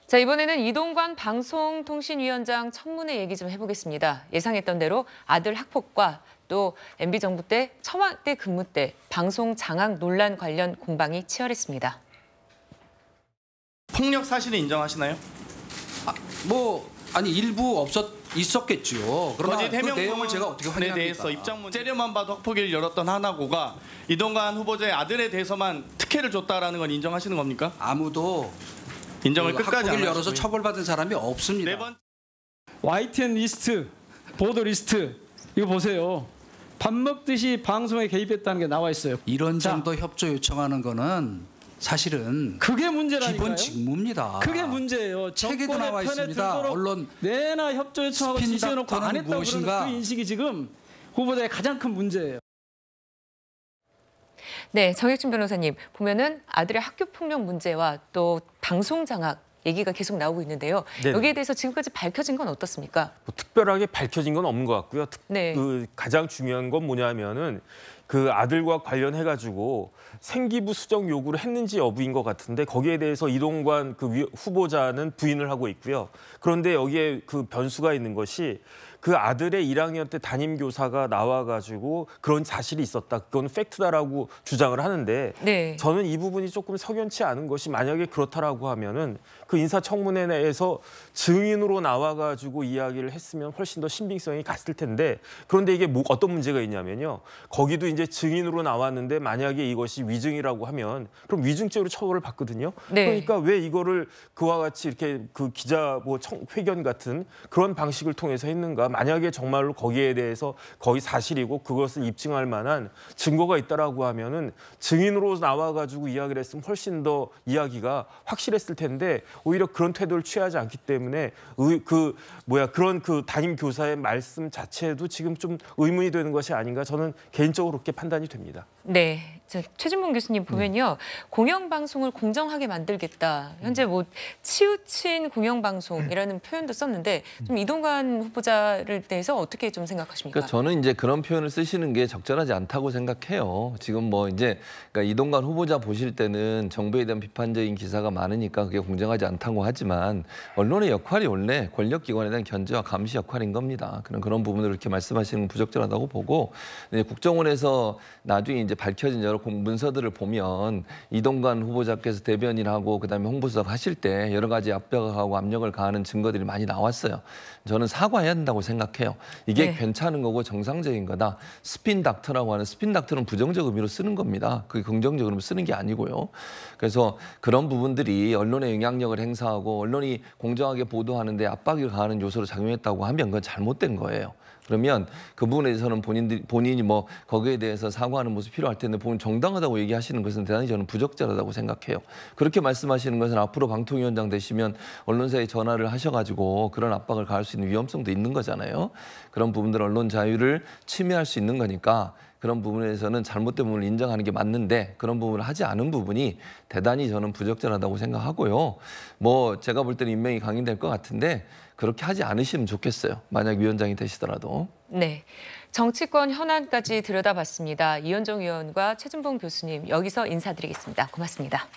자, 이번에는 이동관 방송통신위원장 청문회 얘기 좀 해보겠습니다. 예상했던 대로 아들 학폭과 또 MB정부 때 청와대 근무 때 방송 장악 논란 관련 공방이 치열했습니다. 폭력 사실을 인정하시나요? 일부 있었겠죠. 그러나 거짓 그 내용을 제가 어떻게 해명에 확인합니까? 대해서 입장문 째려만 봐도 학폭위를 열었던 하나고가 이동관 후보자의 아들에 대해서만 특혜를 줬다라는 건 인정하시는 겁니까? 아무도 인정을 끝까지 안 학폭위를 열어서 하시고요. 처벌받은 사람이 없습니다. 네 번. YTN 리스트, 보도 리스트 이거 보세요. 밥 먹듯이 방송에 개입했다는 게 나와 있어요. 이런 자, 정도 협조 요청하는 거는 사실은 그게 문제라니까요. 기본 직무입니다. 그게 문제예요. 책에도 나와 정권의 편에 있습니다. 들도록 언론 내나 협조 요청하고 스핀 지시해놓고 안 닥터는 했다고 무엇인가? 그러는 그 인식이 지금 후보자의 가장 큰 문제예요. 네, 정혁준 변호사님 보면은 아들의 학교 폭력 문제와 또 방송 장악 얘기가 계속 나오고 있는데요. 네네. 여기에 대해서 지금까지 밝혀진 건 어떻습니까? 뭐 특별하게 밝혀진 건 없는 것 같고요. 네. 그 가장 중요한 건 뭐냐면은 그 아들과 관련해가지고 생기부 수정 요구를 했는지 여부인 것 같은데 거기에 대해서 이동관 그 후보자는 부인을 하고 있고요. 그런데 여기에 그 변수가 있는 것이 그 아들의 1학년 때 담임 교사가 나와가지고 그런 사실이 있었다. 그건 팩트다라고 주장을 하는데 네. 저는 이 부분이 조금 석연치 않은 것이 만약에 그렇다라고 하면은 그 인사청문회 내에서 증인으로 나와가지고 이야기를 했으면 훨씬 더 신빙성이 갔을 텐데 그런데 이게 어떤 문제가 있냐면요. 거기도 이제 증인으로 나왔는데 만약에 이것이 위증이라고 하면 그럼 위증죄로 처벌을 받거든요. 네. 그러니까 왜 이거를 그와 같이 이렇게 그 기자 회견 같은 그런 방식을 통해서 했는가? 만약에 정말로 거기에 대해서 거의 사실이고 그것을 입증할 만한 증거가 있다라고 하면은 증인으로 나와가지고 이야기를 했으면 훨씬 더 이야기가 확실했을 텐데 오히려 그런 태도를 취하지 않기 때문에 그런 그 담임 교사의 말씀 자체도 지금 좀 의문이 되는 것이 아닌가 저는 개인적으로 그렇게 판단이 됩니다. 네, 최진봉 교수님 보면요. 공영방송을 공정하게 만들겠다. 현재 뭐 치우친 공영방송이라는 표현도 썼는데 좀 이동관 후보자를 대해서 어떻게 좀 생각하십니까? 그러니까 저는 이제 그런 표현을 쓰시는 게 적절하지 않다고 생각해요. 지금 뭐 이제 그러니까 이동관 후보자 보실 때는 정부에 대한 비판적인 기사가 많으니까 그게 공정하지 않다고 하지만 언론의 역할이 원래 권력기관에 대한 견제와 감시 역할인 겁니다. 그런 부분을 이렇게 말씀하시는 건 부적절하다고 보고 국정원에서 나중에 이제 밝혀진 여러 문서들을 보면 이동관 후보자께서 대변인하고 그다음에 홍보수석 하실 때 여러 가지 압박하고 압력을 가하는 증거들이 많이 나왔어요. 저는 사과해야 된다고 생각해요. 이게 네. 괜찮은 거고 정상적인 거다. 스핀 닥터라고 하는 스핀 닥터는 부정적 의미로 쓰는 겁니다. 그게 긍정적으로 쓰는 게 아니고요. 그래서 그런 부분들이 언론의 영향력을 행사하고 언론이 공정하게 보도하는데 압박을 가하는 요소로 작용했다고 하면 그건 잘못된 거예요. 그러면 그 부분에 대해서는 본인이 뭐 거기에 대해서 사과하는 모습이 필요할 텐데 본인 정당하다고 얘기하시는 것은 대단히 저는 부적절하다고 생각해요. 그렇게 말씀하시는 것은 앞으로 방통위원장 되시면 언론사에 전화를 하셔가지고 그런 압박을 가할 수 있는 위험성도 있는 거잖아요. 그런 부분들 언론 자유를 침해할 수 있는 거니까 그런 부분에서는 잘못된 부분을 인정하는 게 맞는데 그런 부분을 하지 않은 부분이 대단히 저는 부적절하다고 생각하고요. 뭐 제가 볼 때는 임명이 강행될 것 같은데 그렇게 하지 않으시면 좋겠어요. 만약 위원장이 되시더라도. 네, 정치권 현안까지 들여다봤습니다. 이현정 의원과 최진봉 교수님 여기서 인사드리겠습니다. 고맙습니다.